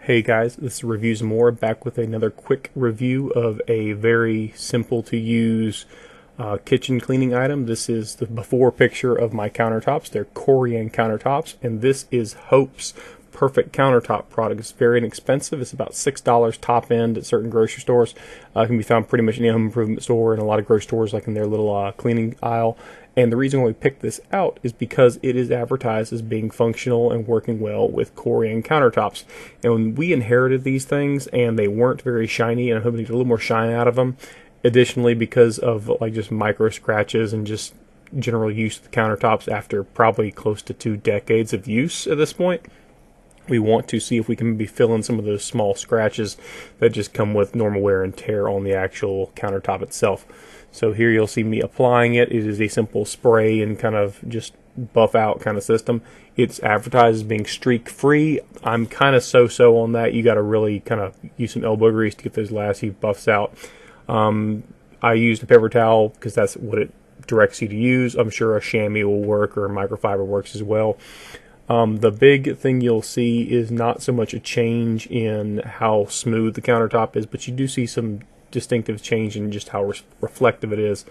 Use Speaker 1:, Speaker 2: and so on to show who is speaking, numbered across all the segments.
Speaker 1: Hey guys, this is Reviews More, back with another quick review of a very simple to use kitchen cleaning item. This is the before picture of my countertops. They're Corian countertops, and this is Hope's Perfect Countertop product. It's very inexpensive. It's about $6 top end at certain grocery stores. It can be found pretty much in any home improvement store and a lot of grocery stores, like in their little cleaning aisle. And the reason why we picked this out is because it is advertised as being functional and working well with Corian countertops. And when we inherited these things and they weren't very shiny, and I'm hoping to get a little more shine out of them, additionally because of like just micro scratches and just general use of the countertops after probably close to 2 decades of use at this point, we want to see if we can be filling some of those small scratches that just come with normal wear and tear on the actual countertop itself. So here you'll see me applying it. It is a simple spray and kind of just buff out kind of system. It's advertised as being streak free. I'm kind of so-so on that. You got to really kind of use some elbow grease to get those last few buffs out. I used a paper towel because that's what it directs you to use. I'm sure a chamois will work, or a microfiber works as well. The big thing you'll see is not so much a change in how smooth the countertop is, but you do see some distinctive change in just how reflective it is.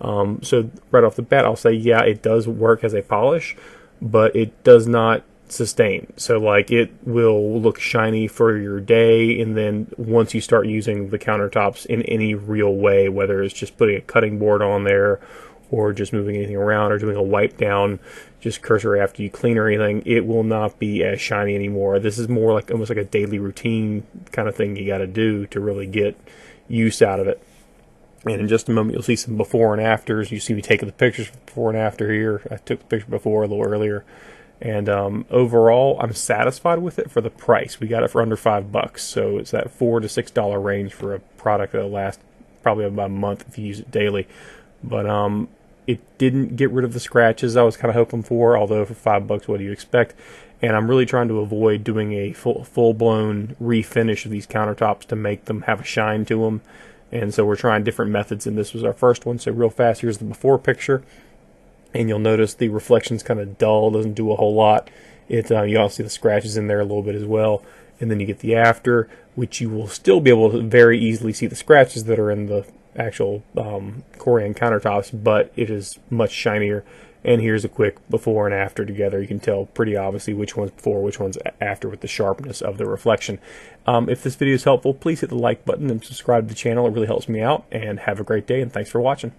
Speaker 1: So right off the bat, I'll say, yeah, it does work as a polish, but it does not sustain. So like, it will look shiny for your day, and then once you start using the countertops in any real way, whether it's just putting a cutting board on there or just moving anything around or doing a wipe down just cursory after you clean or anything, it will not be as shiny anymore. This is more like almost like a daily routine kind of thing you got to do to really get use out of it. And in just a moment you'll see some before and afters. You see me taking the pictures before and after here. I took the picture before a little earlier, and overall I'm satisfied with it for the price. We got it for under $5, so it's that $4 to $6 range for a product that'll last probably about a month if you use it daily. But it didn't get rid of the scratches I was kind of hoping for, although for $5, what do you expect? And I'm really trying to avoid doing a full-blown refinish of these countertops to make them have a shine to them. And so we're trying different methods, and this was our first one. So real fast, here's the before picture. And you'll notice the reflection's kind of dull, doesn't do a whole lot. You also see the scratches in there a little bit as well. And then you get the after, which you will still be able to very easily see the scratches that are in the actual Corian countertops, but it is much shinier. And here's a quick before and after together. You can tell pretty obviously which one's before, which one's after, with the sharpness of the reflection. If this video is helpful, please hit the like button and subscribe to the channel. It really helps me out. And have a great day, and thanks for watching.